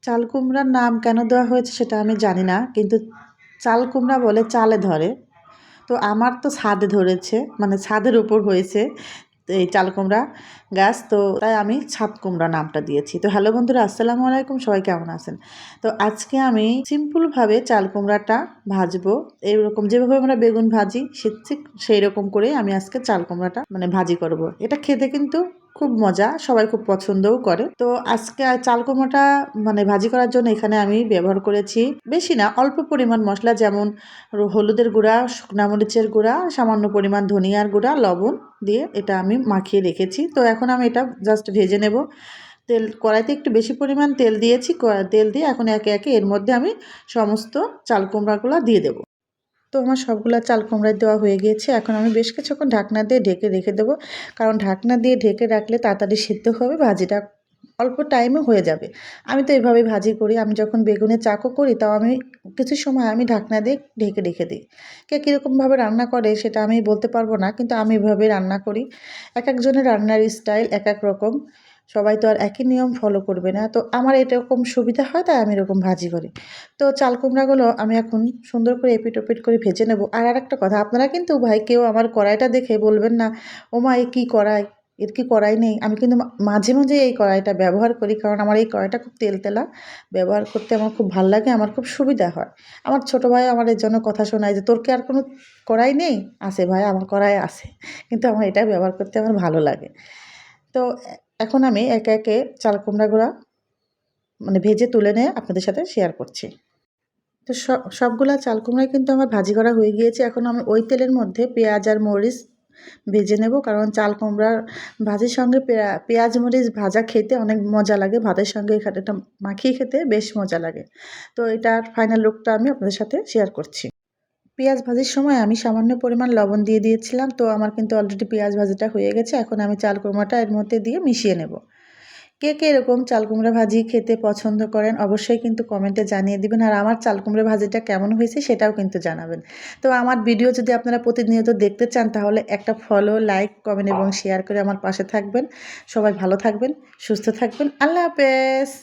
চাল কুমড়ার নাম কেন দেওয়া হয়েছে সেটা আমি জানি না, কিন্তু চাল কুমড়া বলে চালে ধরে। তো আমার তো ছাদে ধরেছে, মানে ছাদের উপর হয়েছে এই চাল কুমড়া গাছ, তো তাই আমি ছাদ কুমড়া নামটা দিয়েছি। তো হ্যালো বন্ধুরা, আসসালামু আলাইকুম, সবাই কেমন আছেন? তো আজকে আমি সিম্পলভাবে চাল কুমড়াটা ভাজবো, এইরকম যেভাবে আমরা বেগুন ভাজি ঠিক সেই রকম করে আমি আজকে চাল কুমড়াটা মানে ভাজি করব। এটা খেতে কিন্তু খুব মজা, সবাই খুব পছন্দও করে। তো আজকে চাল কুমড়াটা মানে ভাজি করার জন্য এখানে আমি ব্যবহার করেছি বেশি না, অল্প পরিমাণ মশলা, যেমন হলুদের গুঁড়া, শুকনা মরিচের গুঁড়া, সামান্য পরিমাণ ধনিয়ার গুঁড়া, লবণ দিয়ে এটা আমি মাখিয়ে রেখেছি। তো এখন আমি এটা জাস্ট ভেজে নেব। কড়াইতে একটু বেশি পরিমাণ তেল দিয়েছি, তেল দিয়ে এখন একে একে এর মধ্যে আমি সমস্ত চাল কুমড়াগুলো দিয়ে দেবো। তো আমার সবগুলা চাল কুমড়ায় দেওয়া হয়ে গিয়েছে। এখন আমি বেশ কিছুক্ষণ ঢাকনা দিয়ে ঢেকে রেখে দেবো, কারণ ঢাকনা দিয়ে ঢেকে রাখলে তাড়াতাড়ি সিদ্ধ হবে, ভাজিটা অল্প টাইমে হয়ে যাবে। আমি তো এইভাবেই ভাজি করি, আমি যখন বেগুনের চাকও করি তাও আমি কিছু সময় আমি ঢাকনা দিয়ে ঢেকে রেখে দিই। কে কীরকমভাবে রান্না করে সেটা আমি বলতে পারবো না, কিন্তু আমি এভাবেই রান্না করি। এক একজনের রান্নার স্টাইল এক এক রকম, সবাই তো আর একই নিয়ম ফলো করবে না। তো আমার এরকম সুবিধা হয় তাই আমি এরকম ভাজি করি। তো চাল কুমড়াগুলো আমি এখন সুন্দর করে এপিট ওপিট করে ভেজে নেব। আর আরেকটা কথা, আপনারা কিন্তু ভাই কেউ আমার কড়াইটা দেখে বলবেন না, ওমা এ কী কড়াই, এর কি কড়াই নেই? আমি কিন্তু মাঝে মাঝে এই কড়াইটা ব্যবহার করি, কারণ আমার এই কড়াইটা খুব তেলতেলা, ব্যবহার করতে আমার খুব ভাল লাগে, আমার খুব সুবিধা হয়। আমার ছোটো ভাই আমার এর জন্য কথা শোনায় যে, তোর কি আর কোনো কড়াই নেই? আছে ভাই, আমার কড়াই আছে, কিন্তু আমার এটা ব্যবহার করতে আমার ভালো লাগে। তো এখন আমি একে একে চাল কুমড়াগুলো মানে ভেজে তুলে নিয়ে আপনাদের সাথে শেয়ার করছি। তো সবগুলা চাল কুমড়াই কিন্তু আমার ভাজি করা হয়ে গিয়েছে। এখন আমি ওই তেলের মধ্যে পেঁয়াজ আর মরিচ ভেজে নেব, কারণ চাল কুমড়ার ভাজির সঙ্গে পেঁয়াজ মরিচ ভাজা খেতে অনেক মজা লাগে, ভাতের সঙ্গে এটা মাখিয়ে খেতে বেশ মজা লাগে। তো এটার ফাইনাল লুকটা আমি আপনাদের সাথে শেয়ার করছি। পেঁয়াজ ভাজির সময় আমি সামান্য পরিমাণ লবণ দিয়ে দিয়েছিলাম, তো আমার কিন্তু অলরেডি পেঁয়াজ ভাজিটা হয়ে গেছে। এখন আমি চাল কুমড়াটা এর মধ্যে দিয়ে মিশিয়ে নেব। কে কে এরকম চাল কুমড়া ভাজি খেতে পছন্দ করেন অবশ্যই কিন্তু কমেন্টে জানিয়ে দিবেন, আর আমার চাল কুমড়া ভাজিটা কেমন হয়েছে সেটাও কিন্তু জানাবেন। তো আমার ভিডিও যদি আপনারা প্রতিনিয়ত দেখতে চান তাহলে একটা ফলো, লাইক, কমেন্ট এবং শেয়ার করে আমার পাশে থাকবেন। সবাই ভালো থাকবেন, সুস্থ থাকবেন। আল্লাহ হাফেজ।